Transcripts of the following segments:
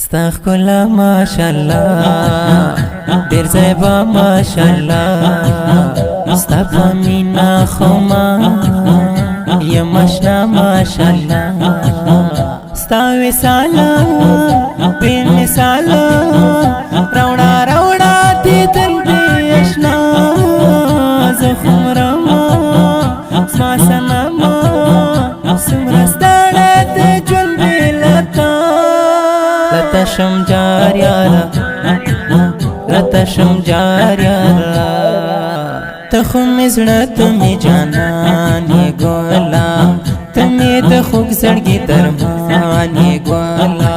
استغفرالله ماشاءالله ډیر زیبا ماشاءالله ستا په مینا خما یم اشنا ماشاءالله ستا وصاله بې مثاله راوړه راوړه دیدن دې اشنا زه خو مرمه زما صنمه څومره ستړی د ژوند بې له تا لته شم جار یاره لته شم جار یاره ته خو مې زړه ته مې جانان یې ګله ته مې د خوږ زړګي درمان یې ګله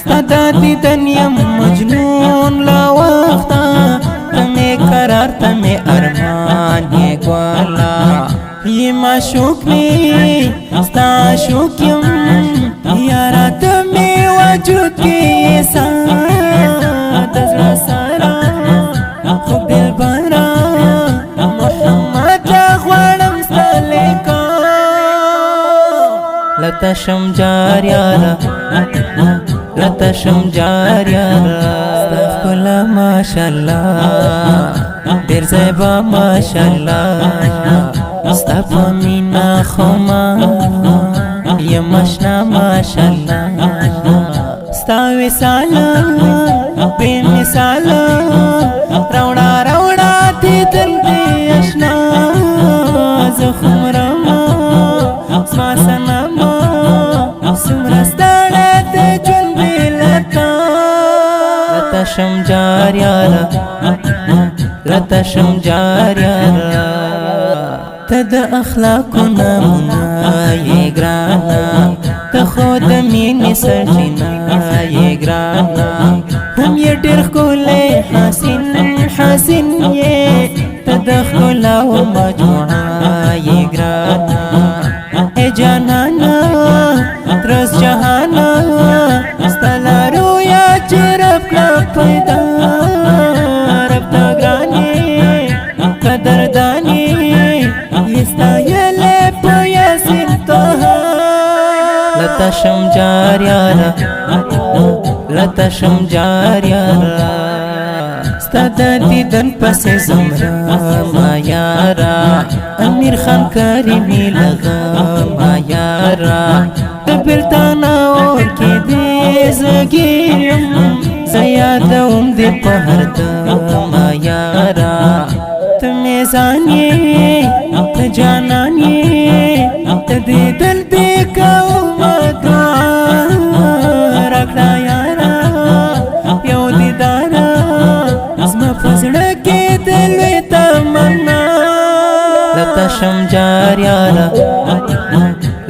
ستا د دیدن یم مجنون له وخته ته مې قرار ته مې ارمان یې ګله یې معشوق مې ستا عاشق یم یاره ته مې وجود کې د زړه سره خوږ دلبره محمد غواړم ستا لیکه لته شم جار یاره لته شم جار یاره ستا ښکلا ماشاءالله ډېر زیبا ماشاءالله ستا په مینا خما یم اشنا ماشاءالله ستا وصاله بې مثاله راوړه راوړه دیدن دې اشنا زه خو مرمه زما صنمه څومره ستړی د ژوند بې له تا لته شم جار یاره لته شم جار یاره ته د اخلاقو نمونه یې ګرانه ته خو د مینې سرچینه یې ګرانه هم یې ډېر ښکلی حسین حسین یې ته د ښکلاو مجموعه یې ګرانه ای جانانه ترس جهانه ستا لارو یا چې رب کړه پیدا رب ته ګرانې قدردانې ستایلې په یاسین طه لته شم جار یاره لته شم جار یاره ستا د دیدن پسې زمرمه یاره امیر خان کریمي لغمه یاره د بېلتان اور کې دې زګېږم زه یادوم دې په هر دمه یاره ته مې ځان یې ته جانان یې ته دیدن دې کومه دعا راکړه یاره یو دیداره زما په زړه کې د لوی تمنا لته شم جار یاره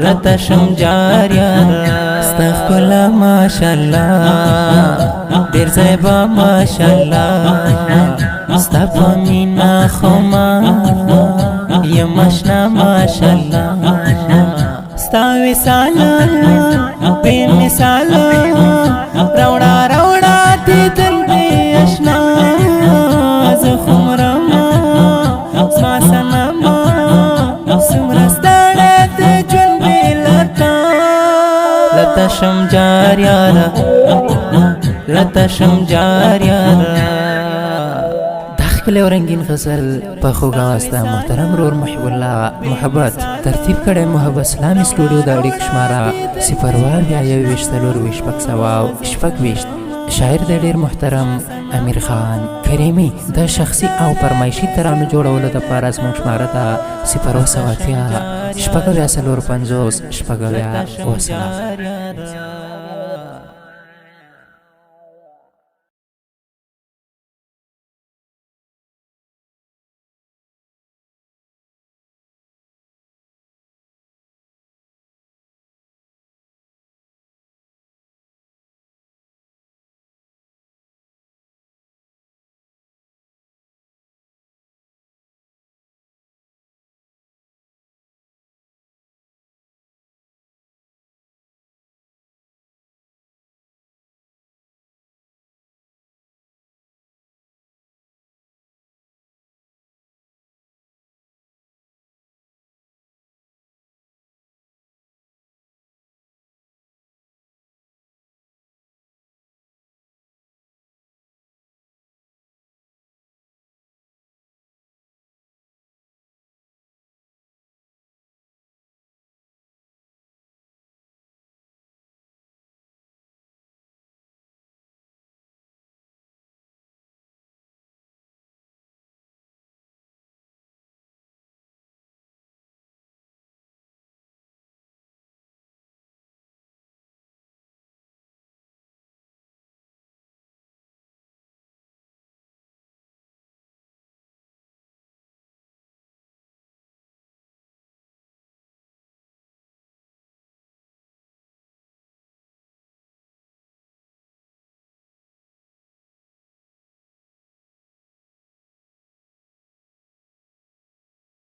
لته شم جار یاره ستا ښکلا ماشاءالله ډېر زیبا ماشاءالله ستا په مینا خما یم اشنا ماشاءالله ستا وصاله بې مثاله راوړه راوړه دیدن دې اشنا زه خو مرمه زما صنمه څومره ستړی د ژوند بې له تا لته شم جار یاره لته شم جار یاره ښکلی او رنګین غزل په خوږ اواز د محترم رور محب الله محبت ترتیب کړی محب اسلامي سټوډیو د اړیکو شماره 024 شاعر د ډېر محترم امیر خان کریمي د شخصي او فرمایشي ترانو جوړولو دپاره زموږ شماره ده 080 شپږ 450 شپږ 4